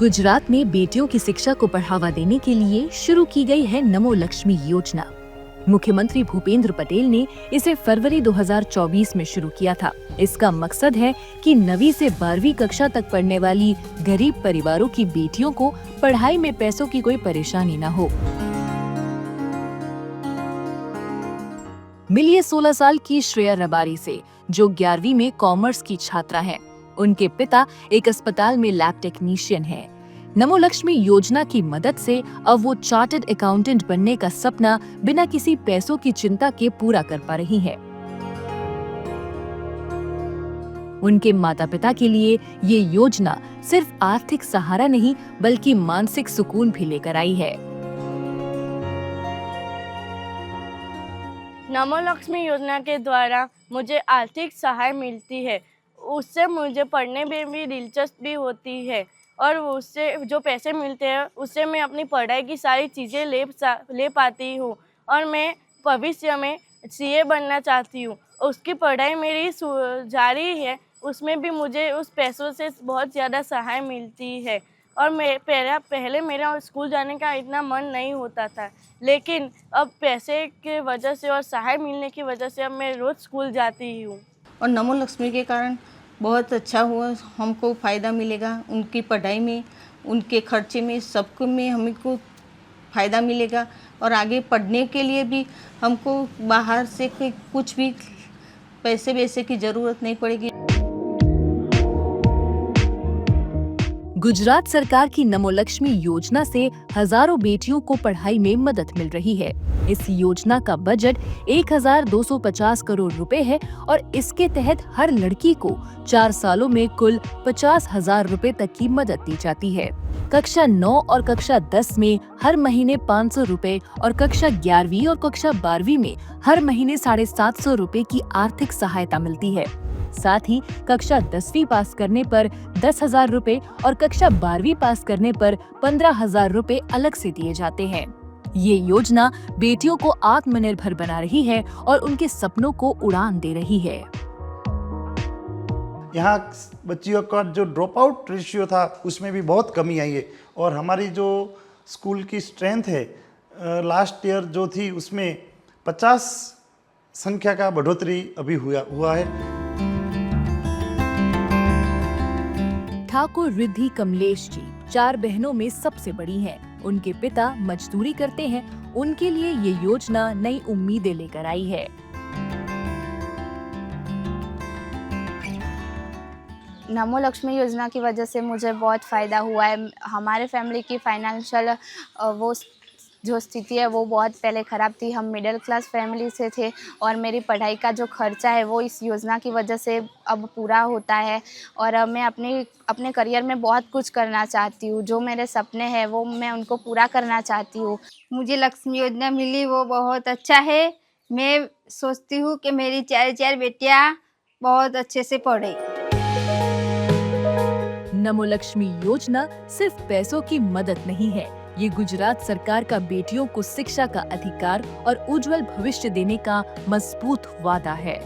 गुजरात में बेटियों की शिक्षा को बढ़ावा देने के लिए शुरू की गई है नमो लक्ष्मी योजना। मुख्यमंत्री भूपेंद्र पटेल ने इसे फरवरी 2024 में शुरू किया था। इसका मकसद है कि 9वीं से 12वीं कक्षा तक पढ़ने वाली गरीब परिवारों की बेटियों को पढ़ाई में पैसों की कोई परेशानी न हो। मिलिए 16 साल की श्रेया रबारी से, जो 11वीं में कॉमर्स की छात्रा है। उनके पिता एक अस्पताल में लैब टेक्नीशियन हैं। नमो लक्ष्मी योजना की मदद से अब वो चार्टर्ड अकाउंटेंट बनने का सपना बिना किसी पैसों की चिंता के पूरा कर पा रही हैं। उनके माता पिता के लिए ये योजना सिर्फ आर्थिक सहारा नहीं बल्कि मानसिक सुकून भी लेकर आई है। नमो लक्ष्मी योजना के द्वारा मुझे आर्थिक सहाय मिलती है। उससे मुझे पढ़ने में भी दिलचस्पी होती है और उससे जो पैसे मिलते हैं उससे मैं अपनी पढ़ाई की सारी चीज़ें ले पाती हूँ और मैं भविष्य में सीए बनना चाहती हूँ। उसकी पढ़ाई मेरी जारी है, उसमें भी मुझे उस पैसों से बहुत ज़्यादा सहाय मिलती है। और पहले मेरा स्कूल जाने का इतना मन नहीं होता था, लेकिन अब पैसे के वजह से और सहाय मिलने की वजह से अब मैं रोज़ स्कूल जाती हूँ। और नमो लक्ष्मी के कारण बहुत अच्छा हुआ, हमको फ़ायदा मिलेगा उनकी पढ़ाई में, उनके खर्चे में, सबको में हमको फ़ायदा मिलेगा। और आगे पढ़ने के लिए भी हमको बाहर से कुछ भी पैसे वैसे की ज़रूरत नहीं पड़ेगी। गुजरात सरकार की नमो लक्ष्मी योजना से हजारों बेटियों को पढ़ाई में मदद मिल रही है। इस योजना का बजट 1250 करोड़ रुपए है और इसके तहत हर लड़की को 4 सालों में कुल 50,000 रुपए तक की मदद दी जाती है। कक्षा 9 और कक्षा 10 में हर महीने 500 रुपए और कक्षा 11वीं और कक्षा 12वीं में हर महीने 750 रुपए की आर्थिक सहायता मिलती है। साथ ही कक्षा 10वीं पास करने पर 10,000 रुपए और कक्षा 12वीं पास करने पर 15,000 रुपए अलग से दिए जाते हैं। ये योजना बेटियों को आत्मनिर्भर बना रही है और उनके सपनों को उड़ान दे रही है। यहाँ बच्चियों का जो ड्रॉप आउट रेशियो था उसमें भी बहुत कमी आई है और हमारी जो स्कूल की स्ट्रेंथ है लास्ट ईयर जो थी उसमें 50 संख्या का बढ़ोतरी अभी हुआ है। ठाकुर रिद्धि कमलेश जी 4 बहनों में सबसे बड़ी हैं। उनके पिता मजदूरी करते हैं। उनके लिए ये योजना नई उम्मीदें लेकर आई है। नमो लक्ष्मी योजना की वजह से मुझे बहुत फ़ायदा हुआ है। हमारे फैमिली की फाइनेंशियल वो जो स्थिति है वो बहुत पहले ख़राब थी। हम मिडिल क्लास फैमिली से थे और मेरी पढ़ाई का जो खर्चा है वो इस योजना की वजह से अब पूरा होता है। और अब मैं अपने करियर में बहुत कुछ करना चाहती हूँ। जो मेरे सपने हैं वो मैं उनको पूरा करना चाहती हूँ। मुझे लक्ष्मी योजना मिली वो बहुत अच्छा है। मैं सोचती हूँ कि मेरी 4 बेटियाँ बहुत अच्छे से पढ़े। नमो लक्ष्मी योजना सिर्फ पैसों की मदद नहीं है, ये गुजरात सरकार का बेटियों को शिक्षा का अधिकार और उज्जवल भविष्य देने का मजबूत वादा है।